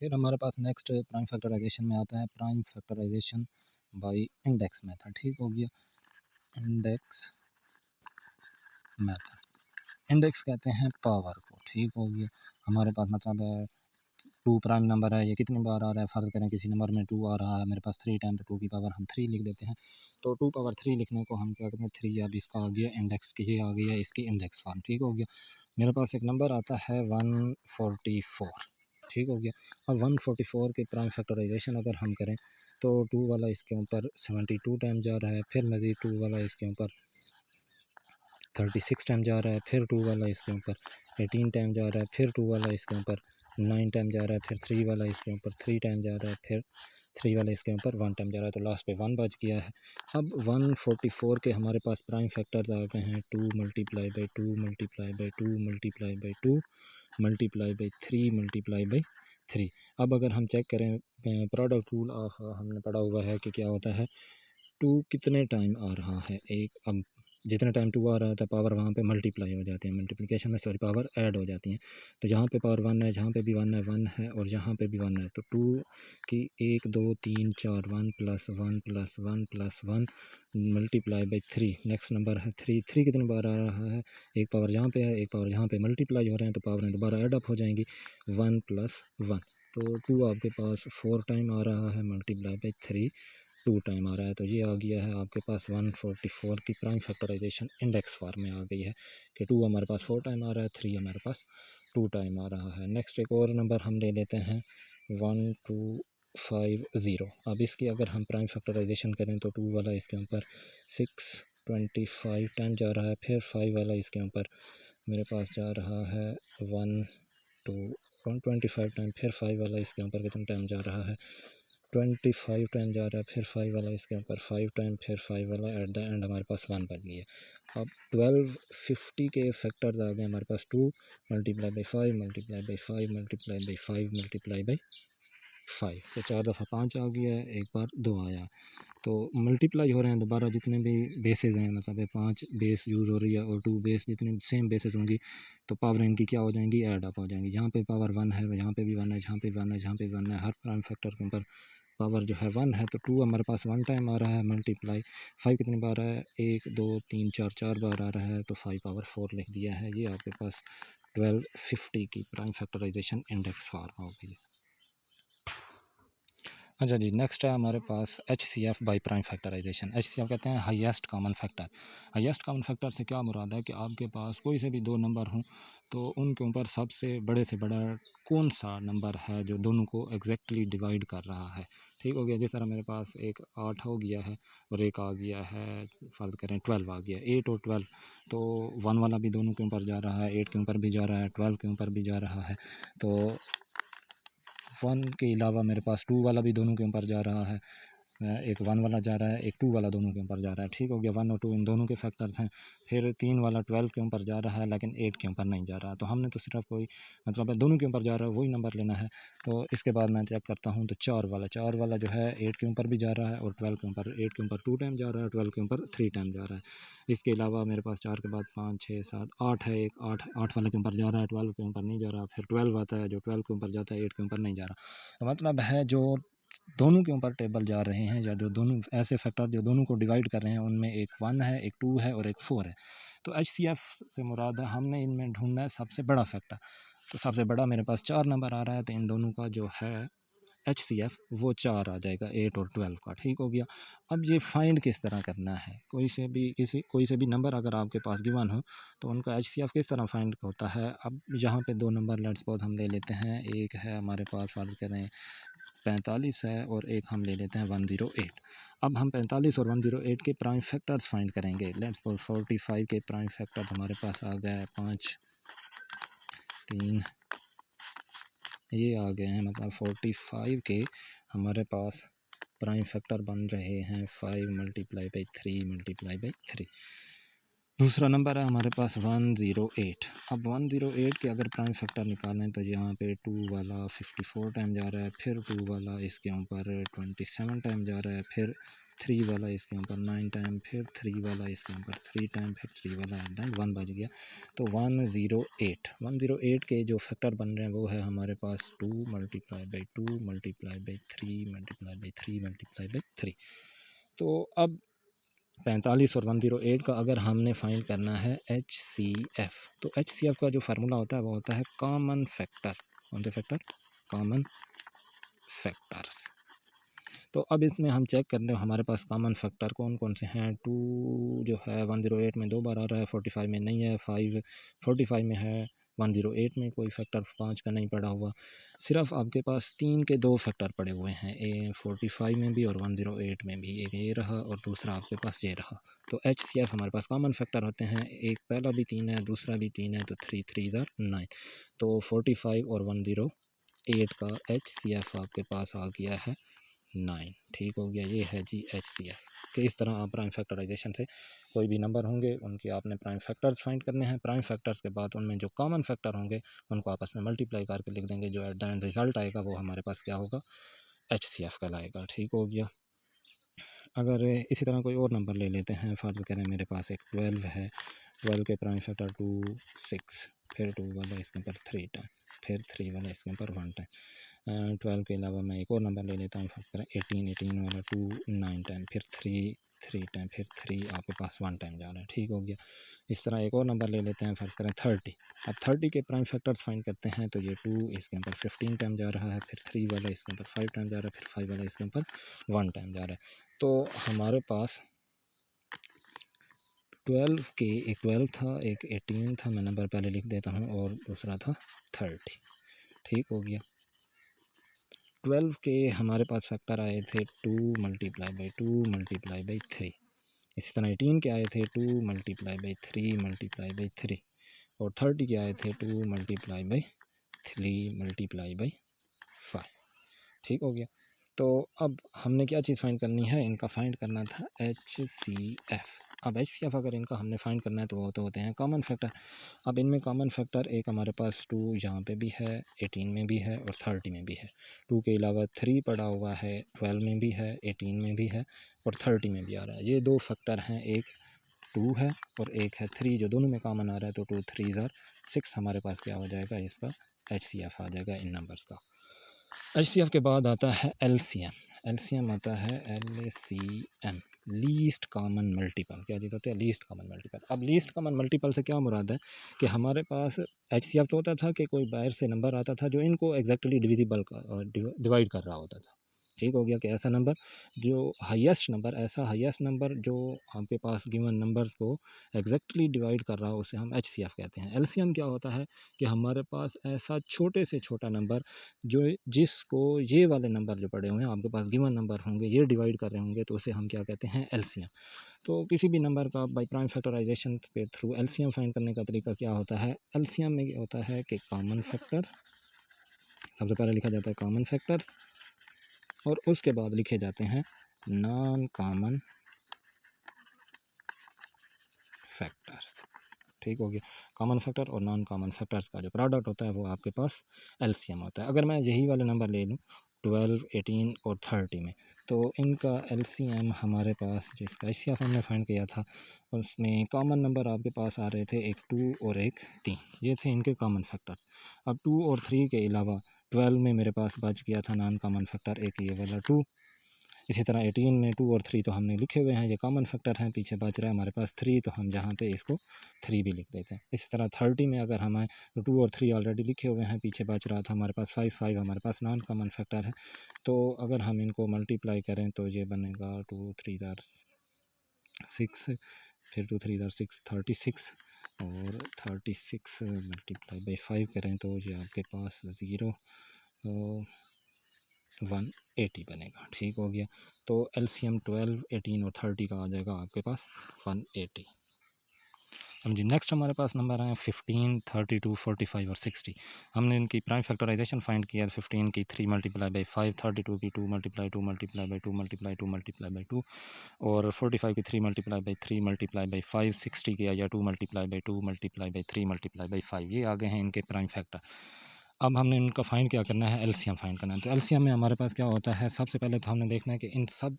फिर हमारे पास next prime factorisation में आता है prime factorisation by index method. ठीक हो गया, इंडेक्स मेथड। इंडेक्स कहते हैं पावर को। ठीक हो गया, हमारे पास मतलब टू प्राइम नंबर है, ये कितनी बार आ रहा है, फ़र्ज़ करें किसी नंबर में टू आ रहा है मेरे पास 3 टाइम, तो टू की पावर हम 3 लिख देते हैं। तो टू पावर 3 लिखने को हम क्या करते हैं, 3 अब इसका आ गया इंडेक्स की, ये आ गया इसकी इंडेक्स फॉर्म। ठीक हो गया, मेरे पास एक नंबर आता है 144। ठीक हो गया, अब 144 के प्राइम फैक्टराइजेशन अगर हम करें तो टू वाला इसके ऊपर 72 टाइम जा रहा है, फिर मज़ीद टू वाला इसके ऊपर 36 टाइम जा रहा है, फिर टू वाला इसके ऊपर 18 टाइम जा रहा है, फिर टू वाला इसके ऊपर 9 टाइम जा रहा है, फिर थ्री वाला इसके ऊपर 3 टाइम जा रहा है, फिर थ्री वाला इसके ऊपर 1 टाइम जा रहा है, तो लास्ट पे 1 बच गया है। अब 144 के हमारे पास प्राइम फैक्टर्स आ गए हैं 2 multiply by 2 multiply by 2 multiply by 2 multiply by 3 multiply by 3। अब अगर हम चेक करें प्रोडक्ट रूल ऑफ, हमने पढ़ा हुआ है कि क्या होता है, टू कितने टाइम आ रहा है एक, अब जितने टाइम टू आ रहा था पावर वहाँ पे मल्टीप्लाई हो जाती है, मल्टीप्लिकेशन में सॉरी पावर ऐड हो जाती हैं। तो जहाँ पे पावर वन है, जहाँ पे भी वन है और यहाँ पे भी वन है, तो टू की 1 2 3 4 1 plus one plus one plus one multiply by 3, next number है 3। 3 कितनी बार आ रहा है, एक पावर जहाँ पे है एक पावर जहाँ पे मल्टीप्लाई हो रहे हैं, तो पावर दोबारा ऐड अप हो जाएंगी 1 प्लस वन। तो टू आपके पास 4 टाइम आ रहा है मल्टीप्लाई बाई 3 टू टाइम आ रहा है। तो ये आ गया है आपके पास 144 की प्राइम फैक्टराइजेशन इंडेक्स फॉर्म में आ गई है कि टू हमारे पास 4 टाइम आ रहा है, 3 हमारे पास 2 टाइम आ रहा है। नेक्स्ट एक और नंबर हम ले लेते हैं 1250। अब इसकी अगर हम प्राइम फैक्टराइजेशन करें तो टू वाला इसके ऊपर 625 टाइम जा रहा है, फिर 5 वाला इसके ऊपर मेरे पास जा रहा है 125 टाइम, फिर 5 वाला इसके ऊपर कितना टाइम जा रहा है 25 टाइम जा रहा है, फिर 5 वाला इसके ऊपर 5 टाइम, फिर 5 वाला एट द एंड हमारे पास 1 बच गई है। अब 1250 के फैक्टर्स आ गए हमारे पास 2 multiply by 5 multiply by 5 multiply by 5 multiply by 5, तो 4 दफ़ा 5 आ गया है, एक बार 2 आया। तो मल्टीप्लाई हो रहे हैं दोबारा जितने भी बेसेस हैं, मतलब 5 बेस यूज़ हो रही है और 2 बेस जितनी सेम बेसेस होंगी तो पावर इनकी क्या हो जाएंगी, ऐड अप हो जाएंगी। जहाँ पे पावर 1 है यहाँ पे भी 1 है, जहाँ पे 1 है जहाँ पे 1 है, हर प्राइम फैक्टर के ऊपर पावर जो है 1 है। तो 2 हमारे पास 1 टाइम आ रहा है मल्टीप्लाई 5 कितनी बार है, 1 2 3 4 4 बार आ रहा है, तो 5 पावर 4 लिख दिया है। ये आपके पास 1250 की प्राइम फैक्टराइजेशन इंडेक्स फॉर्म हो गई है। अच्छा जी, नेक्स्ट है हमारे पास H C F by prime factorisation. H C F कहते हैं highest common factor. Highest common factor से क्या मुराद है कि आपके पास कोई से भी दो नंबर हों तो उनके ऊपर सबसे बड़े से बड़ा कौन सा नंबर है जो दोनों को एग्जैक्टली डिवाइड कर रहा है। ठीक हो गया, जिस तरह मेरे पास एक 8 हो गया है और एक आ गया है, फ़र्ज़ करें 12 आ गया, 8 और 12, तो 1 वाला भी दोनों के ऊपर जा रहा है, 8 के ऊपर भी जा रहा है, 12 के ऊपर भी जा रहा है। तो 1 के अलावा मेरे पास 2 वाला भी दोनों के ऊपर जा रहा है, एक 1 वाला जा रहा है, एक 2 वाला दोनों के ऊपर जा रहा है। ठीक हो गया, 1 और 2 इन दोनों के फैक्टर्स हैं। फिर 3 वाला 12 के ऊपर जा रहा है लेकिन 8 के ऊपर नहीं जा रहा, तो हमने तो सिर्फ कोई मतलब दोनों के ऊपर जा रहा है वही नंबर लेना है। तो इसके बाद मैं चेक करता हूँ, तो 4 वाला जो है 8 के ऊपर भी जा रहा है और 12 के ऊपर, 8 के ऊपर 2 टाइम जा रहा है, 12 के ऊपर 3 टाइम जा रहा है। इसके अलावा मेरे पास 4 के बाद 5 6 7 8 है, एक 8 वाले के ऊपर जा रहा है, 12 के ऊपर नहीं जा रहा। फिर 12 आता है जो 12 के ऊपर जाता है, 8 के ऊपर नहीं जा रहा। तो मतलब है जो दोनों के ऊपर टेबल जा रहे हैं या जो दोनों ऐसे फैक्टर जो दोनों को डिवाइड कर रहे हैं, उनमें एक 1 है, एक 2 है और एक 4 है। तो एच सी एफ से मुराद है हमने इनमें ढूंढना है सबसे बड़ा फैक्टर। तो सबसे बड़ा मेरे पास 4 नंबर आ रहा है, तो इन दोनों का जो है एच सी एफ वो 4 आ जाएगा, 8 और 12 का। ठीक हो गया, अब ये फाइंड किस तरह करना है, कोई से भी नंबर अगर आपके पास गिवन हो तो उनका एच सी एफ किस तरह फाइंड होता है। अब यहाँ पे दो नंबर लेट्स सपोज हम ले लेते हैं, एक है हमारे पास फर्ज करें 45 है और एक हम ले लेते हैं 108। अब हम 45 और 108 के प्राइम फैक्टर्स फाइंड करेंगे। लेट्स सपोज 45 के प्राइम फैक्टर्स हमारे पास आ गए 5 3, ये आ गए हैं, मतलब 45 के हमारे पास प्राइम फैक्टर बन रहे हैं 5 मल्टीप्लाई बाई 3 मल्टीप्लाई बाई 3। दूसरा नंबर है हमारे पास 108। अब 108 के अगर प्राइम फैक्टर निकालें तो यहाँ पे 2 वाला 54 टाइम जा रहा है, फिर 2 वाला इसके ऊपर 27 टाइम जा रहा है, फिर 3 वाला इसके ऊपर 9 टाइम, फिर 3 वाला इसके ऊपर 3 टाइम, फिर 3 वाला एट 1 बज गया। तो 108 के जो फैक्टर बन रहे हैं वो है हमारे पास 2 multiply by 2 multiply by 3 multiply by 3 multiply by 3। तो अब 45 और 108 का अगर हमने फाइंड करना है HCF, तो HCF का जो फार्मूला होता है वो होता है कॉमन फैक्टर। कौन से फैक्टर? Common factors. तो अब इसमें हम चेक करते हैं हमारे पास कॉमन फैक्टर कौन कौन से हैं। 2 जो है 108 में 2 बार आ रहा है, 45 में नहीं है, 5 45 में है, 108 में कोई फैक्टर 5 का नहीं पड़ा हुआ। सिर्फ आपके पास 3 के 2 फैक्टर पड़े हुए हैं, 45 में भी और 108 में भी। एक ये रहा और दूसरा आपके पास ये रहा। तो HCF हमारे पास कॉमन फैक्टर होते हैं, एक पहला भी 3 है, दूसरा भी 3 है, तो 3 3 9। तो 45 और 108 का HCF आपके पास आ गया है 9। ठीक हो गया, ये है जी HCF। कि इस तरह आप प्राइम फैक्टराइजेशन से कोई भी नंबर होंगे उनके आपने प्राइम फैक्टर्स फाइंड करने हैं। प्राइम फैक्टर्स के बाद उनमें जो कॉमन फैक्टर होंगे उनको आपस में मल्टीप्लाई करके लिख देंगे, जो एट द एंड रिजल्ट आएगा वो हमारे पास क्या होगा? HCF कहलाएगा। ठीक हो गया। अगर इसी तरह कोई और नंबर ले लेते हैं, फ़र्ज़ करें मेरे पास एक 12 है, 12 के प्राइम फैक्टर 2 6, फिर 2 वाला इसके ऊपर 3 टाइम, फिर 3 वाला इसके ऊपर 1 टाइम। 12 के अलावा मैं एक और नंबर ले लेता हूँ, फ़र्ज़ करें 18 वाला 2 9 टाइम, फिर 3 टाइम, फिर 3 आपके पास 1 टाइम जा रहा है। ठीक हो गया। इस तरह एक और नंबर ले लेते हैं, फ़र्ज़ करें 30। अब 30 के प्राइम फैक्टर्स फाइंड करते हैं, तो ये 2 इसके ऊपर 15 टाइम जा रहा है, फिर 3 वाला इसके ऊपर 5 टाइम जा रहा है, फिर 5 वाला इसके ऊपर 1 टाइम जा रहा है। तो हमारे पास 12 के एक 12 था, एक 18 था, मैं नंबर पहले लिख देता हूँ, और दूसरा था 30। ठीक हो गया। 12 के हमारे पास फैक्टर आए थे 2 मल्टीप्लाई बाई 2 मल्टीप्लाई बाई 3। इसी तरह 18 के आए थे 2 मल्टीप्लाई बाई 3 मल्टीप्लाई बाई 3, और 30 के आए थे 2 मल्टीप्लाई बाई 3 मल्टीप्लाई बाई 5। ठीक हो गया। तो अब हमने क्या चीज़ फाइंड करनी है? इनका फाइंड करना था HCF। अब HCF अगर इनका हमने फाइंड करना है तो वो तो होते हैं कॉमन फैक्टर। अब इनमें कॉमन फैक्टर एक हमारे पास 2 यहाँ पे भी है, 18 में भी है और 30 में भी है। 2 के अलावा 3 पड़ा हुआ है, 12 में भी है, 18 में भी है और 30 में भी आ रहा है। ये 2 फैक्टर हैं, एक 2 है और एक है 3, जो दोनों में कॉमन आ रहा है। तो 2 3 6 हमारे पास क्या हो जाएगा? इसका HCF आ जाएगा इन नंबर्स का। HCF के बाद आता है LCM। LCM आता है LCM, लीस्ट कॉमन मल्टीपल। क्या चीज़ होती है? Least common multiple. अब लीस्ट कॉमन मल्टीपल से क्या मुराद है कि हमारे पास HCF तो होता था कि कोई बाहर से नंबर आता था जो इनको एग्जैक्टली डिविजिबल डिवाइड कर रहा होता था। ठीक हो गया कि ऐसा नंबर जो हाईएस्ट नंबर, ऐसा हाईएस्ट नंबर जो आपके पास गिवन नंबर्स को एग्जैक्टली डिवाइड कर रहा हो, उसे हम HCF कहते हैं। LCM क्या होता है कि हमारे पास ऐसा छोटे से छोटा नंबर जो जिसको ये वाले नंबर जो पड़े हुए हैं आपके पास गिवन नंबर होंगे, ये डिवाइड कर रहे होंगे, तो उसे हम क्या कहते हैं? LCM। तो किसी भी नंबर का बाई प्राइम फैक्टराइजेशन के थ्रू LCM फाइंड करने का तरीका क्या होता है? LCM में क्या होता है कि कॉमन फैक्टर सबसे पहले लिखा जाता है, कॉमन फैक्टर, और उसके बाद लिखे जाते हैं नॉन कॉमन फैक्टर्स। ठीक हो गया। कॉमन फैक्टर और नॉन कॉमन फैक्टर्स का जो प्रोडक्ट होता है वो आपके पास LCM होता है। अगर मैं यही वाले नंबर ले लूँ 12 18 और 30 में, तो इनका LCM हमारे पास, जिसका HCF हमने फाइंड किया था, उसमें कॉमन नंबर आपके पास आ रहे थे एक 2 और एक 3। ये थे इनके कॉमन फैक्टर। अब 2 और 3 के अलावा 12 में मेरे पास बच गया था नॉन कॉमन फैक्टर एक ये वाला 2। इसी तरह 18 में 2 और 3 तो हमने लिखे हुए हैं, ये कॉमन फैक्टर हैं। पीछे बच रहा है हमारे पास 3, तो हम जहाँ पे इसको 3 भी लिख देते हैं। इसी तरह 30 में अगर हमें 2 और 3 ऑलरेडी लिखे हुए हैं, पीछे बच रहा था हमारे पास 5 हमारे पास नॉन कॉमन फैक्टर है। तो अगर हम इनको मल्टीप्लाई करें तो ये बनेगा 2 3 6, फिर 2 3 6 36, और 36 मल्टीप्लाई बाई 5 करें तो ये आपके पास 0 180 बनेगा। ठीक हो गया। तो LCM 12 18 और 30 का आ जाएगा आपके पास 180। अब जी नेक्स्ट हमारे पास नंबर हैं 15 32 45 और 60। हमने इनकी प्राइम फैक्टराइजेशन फाइंड किया। 15 की 3 मल्टीप्लाई बाई 5, 32 की 2 multiply 2 multiply by 2 multiply 2 multiply by 2, और 45 की 3 मल्टीप्लाई बाई 3 मल्टीप्लाई बाई 5, 60 की आया 2 multiply by 2 multiply by 3 multiply by 5। ये आगे हैं इनके प्राइम फैक्टर। अब हमने इनका फाइंड क्या करना है? LCM फाइंड करना है। तो LCM में हमारे पास क्या होता है? सबसे पहले तो हमने देखना है कि इन सब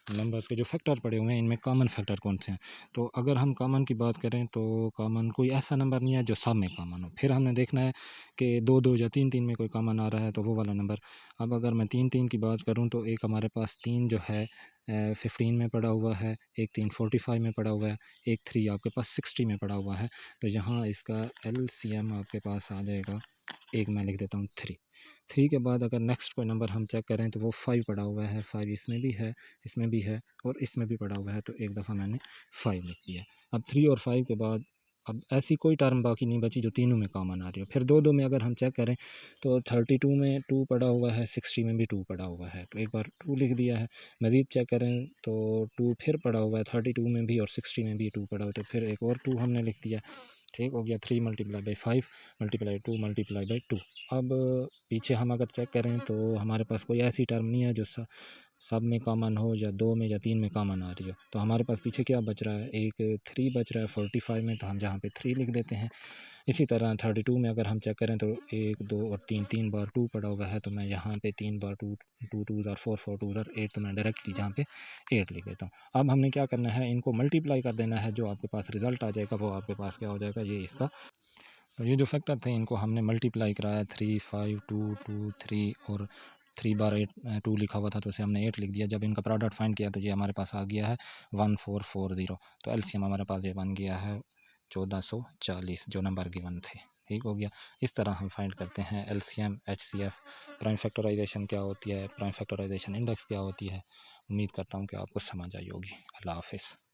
नंबर्स के जो फैक्टर पड़े हुए हैं इनमें कॉमन फैक्टर कौन से हैं। तो अगर हम कॉमन की बात करें तो कॉमन कोई ऐसा नंबर नहीं है जो सब में कॉमन हो। फिर हमने देखना है कि 2-2 या 3-3 में कोई कॉमन आ रहा है तो वो वाला नंबर। अब अगर मैं 3-3 की बात करूँ तो एक हमारे पास 3 जो है 15 में पड़ा हुआ है, एक 3 45 में पड़ा हुआ है, एक 3 आपके पास 60 में पड़ा हुआ है। तो यहाँ इसका एलसीएम आपके पास आ जाएगा, एक मैं लिख देता हूँ 3 के बाद अगर नेक्स्ट कोई नंबर हम चेक करें तो वो 5 पड़ा हुआ है, 5 इसमें भी है, इसमें भी है और इसमें भी पड़ा हुआ है, तो एक दफ़ा मैंने 5 लिख दिया। अब 3 और 5 के बाद अब ऐसी कोई टर्म बाकी नहीं बची जो तीनों में कॉमन आ रही हो। फिर 2-2 में अगर हम चेक करें तो 32 में 2 पड़ा हुआ है, 60 में भी 2 पड़ा हुआ है, तो एक बार 2 लिख दिया है। मज़ीद चेक करें तो 2 फिर पड़ा हुआ है, 32 में भी और 60 में भी 2 पड़ा हुआ है, तो फिर एक और 2 हमने लिख दिया। ठीक हो गया, 3 multiply by 5 multiply 2 multiply by 2। अब पीछे हम अगर चेक करें तो हमारे पास कोई ऐसी टर्म नहीं है जो सब में कॉमन हो या 2 में या 3 में कॉमन आ रही हो। तो हमारे पास पीछे क्या बच रहा है, एक 3 बच रहा है 45 में, तो हम जहाँ पे 3 लिख देते हैं। इसी तरह 32 में अगर हम चेक करें तो 1 2 और 3 3 बार 2 पड़ा हुआ है, तो मैं यहाँ पे 3 बार 2 2 2 ज़ार 4 4 2 ज़ार 8, तो मैं डायरेक्टली जहाँ पे 8 लिख देता हूँ। अब हमने क्या करना है, इनको मल्टीप्लाई कर देना है, जो आपके पास रिज़ल्ट आ जाएगा वो आपके पास क्या हो जाएगा, ये इसका। तो ये जो फैक्टर थे इनको हमने मल्टीप्लाई कराया, 3 5 2 2 3 और 3 बार 8 2 लिखा हुआ था तो उसे हमने 8 लिख दिया। जब इनका प्रोडक्ट फाइंड किया तो ये हमारे पास आ गया है 1440। तो एलसीएम हमारे पास ये बन गया है 1440, जो नंबर गिवन थे। ठीक हो गया। इस तरह हम फाइंड करते हैं एलसीएम, एचसीएफ, प्राइम फैक्टराइजेशन क्या होती है, प्राइम फैक्टराइजेशन इंडेक्स क्या होती है। उम्मीद करता हूँ कि आपको समझ आई होगी। अल्लाह हाफिज़।